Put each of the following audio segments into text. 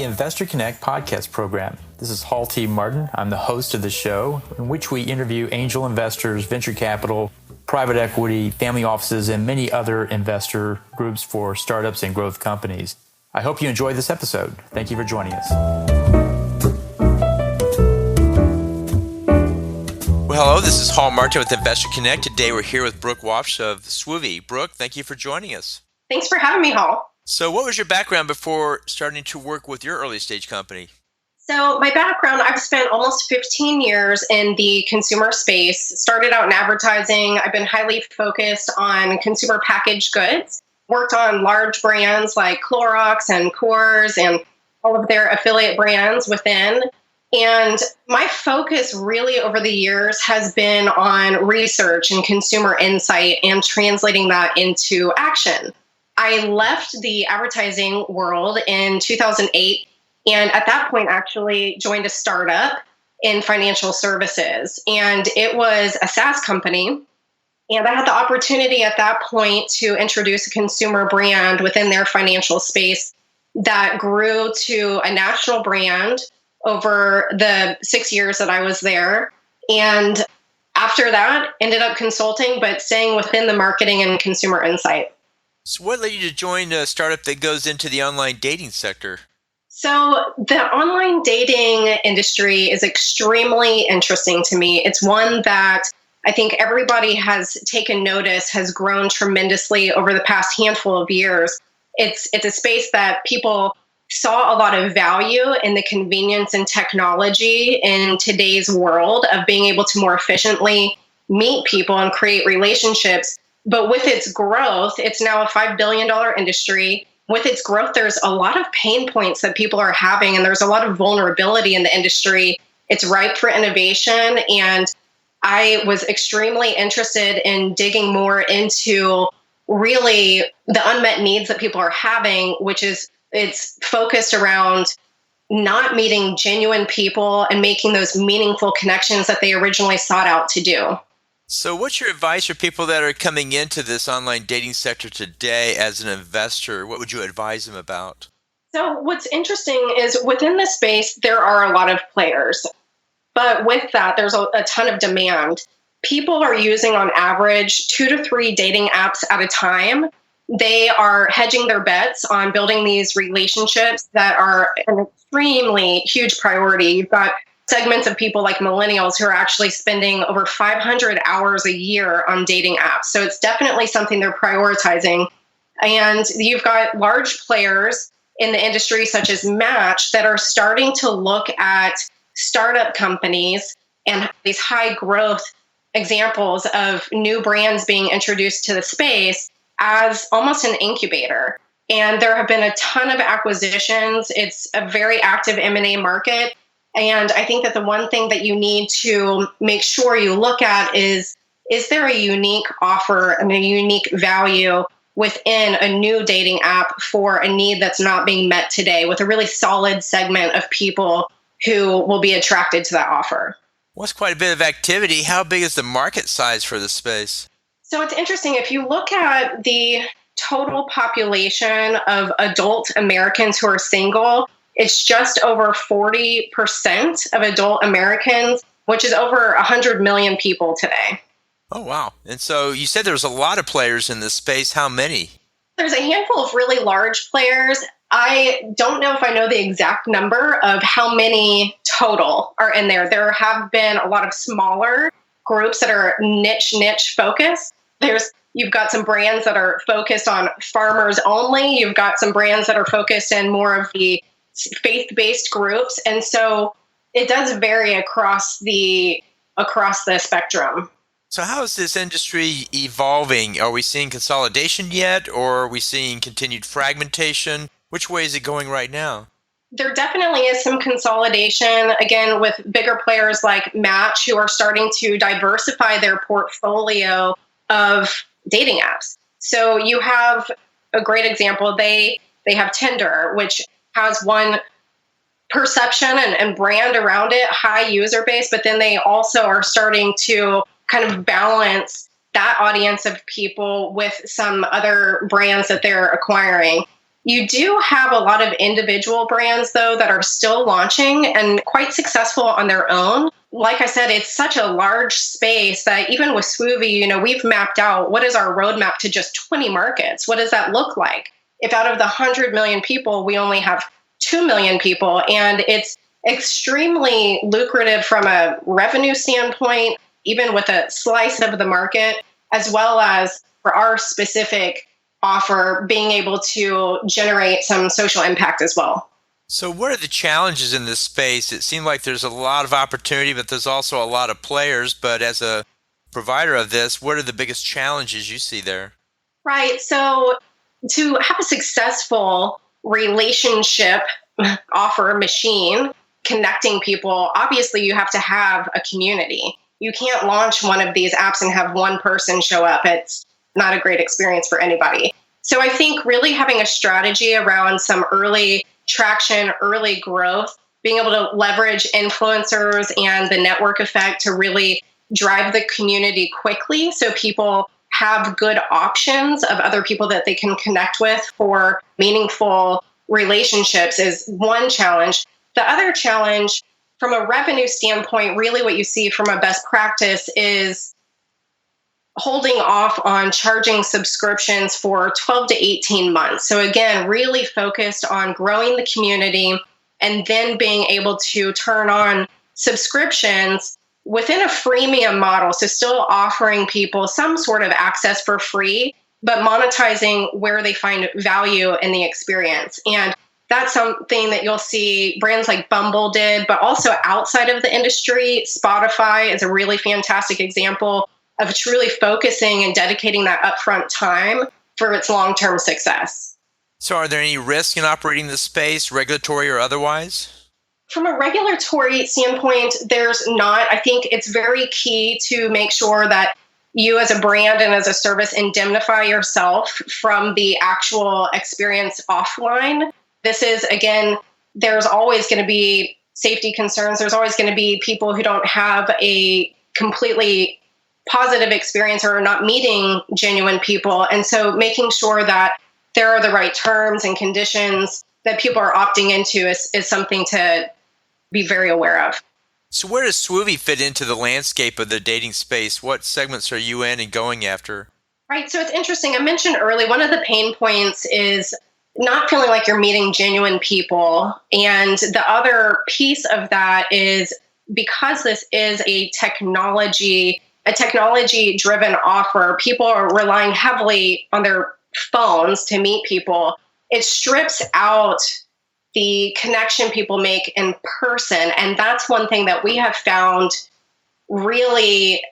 Investor Connect podcast program. This is Hall T. Martin. I'm the host of the show, in which we interview angel investors, venture capital, private equity, family offices, and many other investor groups for startups and growth companies. I hope you enjoy this episode. Thank you for joining us. Well, hello, this is Hall Martin with Investor Connect. Today we're here with Brooke Waupsh of Swoovy. Brooke, thank you for joining us. Thanks for having me, Hall. So what was your background before starting to work with your early stage company? So my background, I've spent almost 15 years in the consumer space. Started out in advertising. I've been highly focused on consumer packaged goods. Worked on large brands like Clorox and Coors and all of their affiliate brands within. And my focus really over the years has been on research and consumer insight and translating that into action. I left the advertising world in 2008, and at that point actually joined a startup in financial services. And it was a SaaS company. And I had the opportunity at that point to introduce a consumer brand within their financial space that grew to a national brand over the 6 years that I was there. And after that, ended up consulting, but staying within the marketing and consumer insight. So what led you to join a startup that goes into the online dating sector? So the online dating industry is extremely interesting to me. It's one that I think everybody has taken notice, has grown tremendously over the past handful of years. It's a space that people saw a lot of value in the convenience and technology in today's world of being able to more efficiently meet people and create relationships. But with its growth, it's now a $5 billion industry. With its growth, there's a lot of pain points that people are having, and there's a lot of vulnerability in the industry. It's ripe for innovation, and I was extremely interested in digging more into really the unmet needs that people are having, which is it's focused around not meeting genuine people and making those meaningful connections that they originally sought out to do. So what's your advice for people that are coming into this online dating sector today as an investor? What would you advise them about? So what's interesting is within this space, there are a lot of players. But with that, there's a ton of demand. People are using on average 2 to 3 dating apps at a time. They are hedging their bets on building these relationships that are an extremely huge priority. You've got segments of people like millennials who are actually spending over 500 hours a year on dating apps. So it's definitely something they're prioritizing. And you've got large players in the industry such as Match that are starting to look at startup companies and these high growth examples of new brands being introduced to the space as almost an incubator. And there have been a ton of acquisitions. It's a very active M&A market. And I think that the one thing that you need to make sure you look at is there a unique offer and a unique value within a new dating app for a need that's not being met today with a really solid segment of people who will be attracted to that offer? Well, it's quite a bit of activity. How big is the market size for this space? So it's interesting. If you look at the total population of adult Americans who are single, it's just over 40% of adult Americans, which is over 100 million people today. Oh, wow. And so you said there's a lot of players in this space. How many? There's a handful of really large players. I don't know if I know the exact number of how many total are in there. There have been a lot of smaller groups that are niche focused. You've got some brands that are focused on farmers only. You've got some brands that are focused in more of the faith-based groups. And so it does vary across the spectrum. So how is this industry evolving? Are we seeing consolidation yet, or are we seeing continued fragmentation? Which way is it going right now? There definitely is some consolidation, again, with bigger players like Match who are starting to diversify their portfolio of dating apps. So you have a great example. They have Tinder, which has one perception and brand around it, high user base, but then they also are starting to kind of balance that audience of people with some other brands that they're acquiring. You do have a lot of individual brands, though, that are still launching and quite successful on their own. Like I said, it's such a large space that even with Swoovy, we've mapped out what is our roadmap to just 20 markets. What does that look like? If out of the 100 million people, we only have 2 million people, and it's extremely lucrative from a revenue standpoint, even with a slice of the market, as well as for our specific offer, being able to generate some social impact as well. So what are the challenges in this space? It seems like there's a lot of opportunity, but there's also a lot of players. But as a provider of this, what are the biggest challenges you see there? Right. So to have a successful relationship offer machine connecting people, obviously you have to have a community. You can't launch one of these apps and have one person show up. It's not a great experience for anybody. So I think really having a strategy around some early traction, early growth, being able to leverage influencers and the network effect to really drive the community quickly so people have good options of other people that they can connect with for meaningful relationships is one challenge. The other challenge from a revenue standpoint, really what you see from a best practice is holding off on charging subscriptions for 12 to 18 months. So again, really focused on growing the community and then being able to turn on subscriptions within a freemium model. So still offering people some sort of access for free, but monetizing where they find value in the experience. And that's something that you'll see brands like Bumble did, but also outside of the industry. Spotify is a really fantastic example of truly focusing and dedicating that upfront time for its long-term success. So are there any risks in operating this space, regulatory or otherwise? From a regulatory standpoint, there's not. I think it's very key to make sure that you as a brand and as a service indemnify yourself from the actual experience offline. This is, again, there's always going to be safety concerns. There's always going to be people who don't have a completely positive experience or are not meeting genuine people. And so making sure that there are the right terms and conditions that people are opting into is something to be very aware of. So where does Swoovy fit into the landscape of the dating space? What segments are you in and going after? Right. So it's interesting. I mentioned early, one of the pain points is not feeling like you're meeting genuine people. And the other piece of that is because this is a technology-driven offer, people are relying heavily on their phones to meet people. It strips out the connection people make in person. And that's one thing that we have found really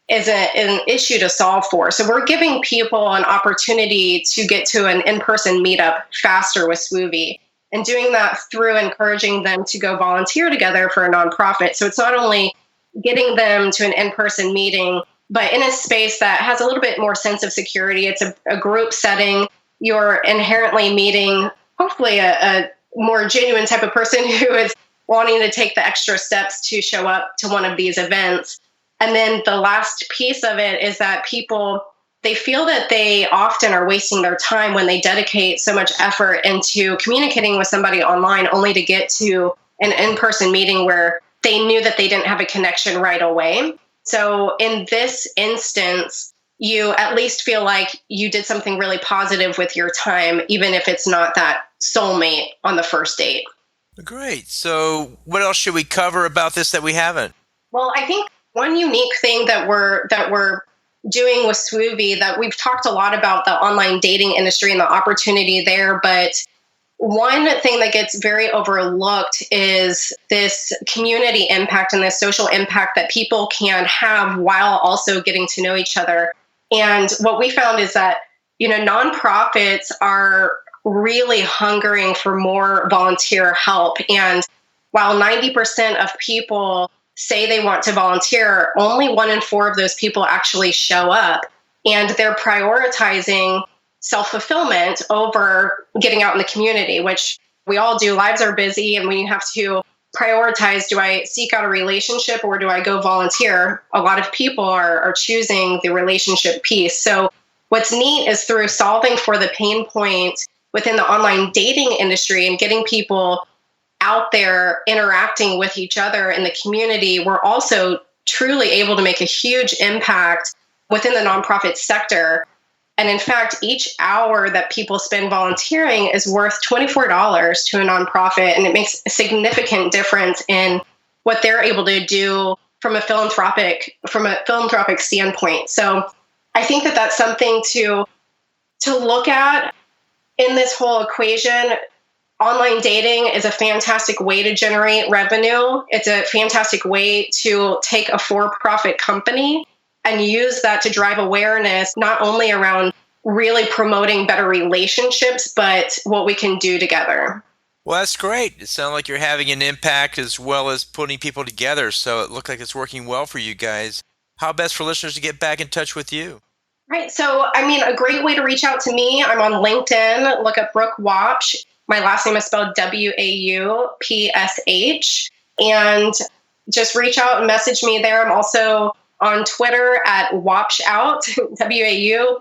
is an issue to solve for. So we're giving people an opportunity to get to an in-person meetup faster with Swoovy, and doing that through encouraging them to go volunteer together for a nonprofit. So it's not only getting them to an in-person meeting, but in a space that has a little bit more sense of security. It's a group setting. You're inherently meeting, hopefully, a more genuine type of person who is wanting to take the extra steps to show up to one of these events. And then the last piece of it is that people, they feel that they often are wasting their time when they dedicate so much effort into communicating with somebody online only to get to an in-person meeting where they knew that they didn't have a connection right away. So in this instance, you at least feel like you did something really positive with your time, even if it's not that soulmate on the first date. Great. So what else should we cover about this that we haven't? Well, I think one unique thing that we're doing with Swoovy, that we've talked a lot about the online dating industry and the opportunity there, but one thing that gets very overlooked is this community impact and this social impact that people can have while also getting to know each other. And what we found is that, nonprofits are really hungering for more volunteer help. And while 90% of people say they want to volunteer, only 1 in 4 of those people actually show up. And they're prioritizing self-fulfillment over getting out in the community, which we all do. Lives are busy and we have to prioritize, do I seek out a relationship or do I go volunteer? A lot of people are choosing the relationship piece. So what's neat is through solving for the pain point within the online dating industry and getting people out there interacting with each other in the community, we're also truly able to make a huge impact within the nonprofit sector. And in fact, each hour that people spend volunteering is worth $24 to a nonprofit, and it makes a significant difference in what they're able to do from a philanthropic standpoint. So I think that that's something to look at in this whole equation. Online dating is a fantastic way to generate revenue. It's a fantastic way to take a for-profit company and use that to drive awareness, not only around really promoting better relationships, but what we can do together. Well, that's great. It sounds like you're having an impact as well as putting people together. So it looked like it's working well for you guys. How best for listeners to get back in touch with you? Right. So, a great way to reach out to me, I'm on LinkedIn. Look up Brooke Waupsh. My last name is spelled Waupsh. And just reach out and message me there. I'm also on Twitter at Waupshout, Waupshout,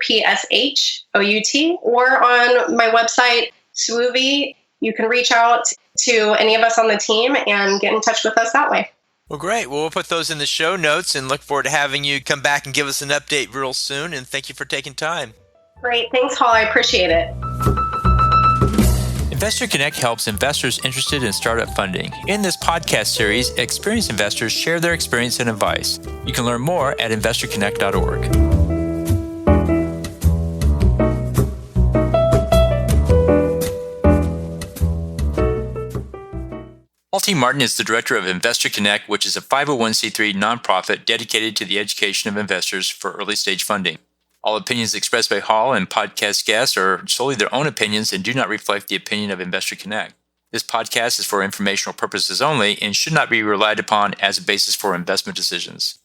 or on my website, Swoovy. You can reach out to any of us on the team and get in touch with us that way. Well, great. Well, we'll put those in the show notes and look forward to having you come back and give us an update real soon. And thank you for taking time. Great. Thanks, Hall. I appreciate it. Investor Connect helps investors interested in startup funding. In this podcast series, experienced investors share their experience and advice. You can learn more at investorconnect.org. Paul T. Martin is the director of Investor Connect, which is a 501c3 nonprofit dedicated to the education of investors for early-stage funding. All opinions expressed by Hall and podcast guests are solely their own opinions and do not reflect the opinion of Investor Connect. This podcast is for informational purposes only and should not be relied upon as a basis for investment decisions.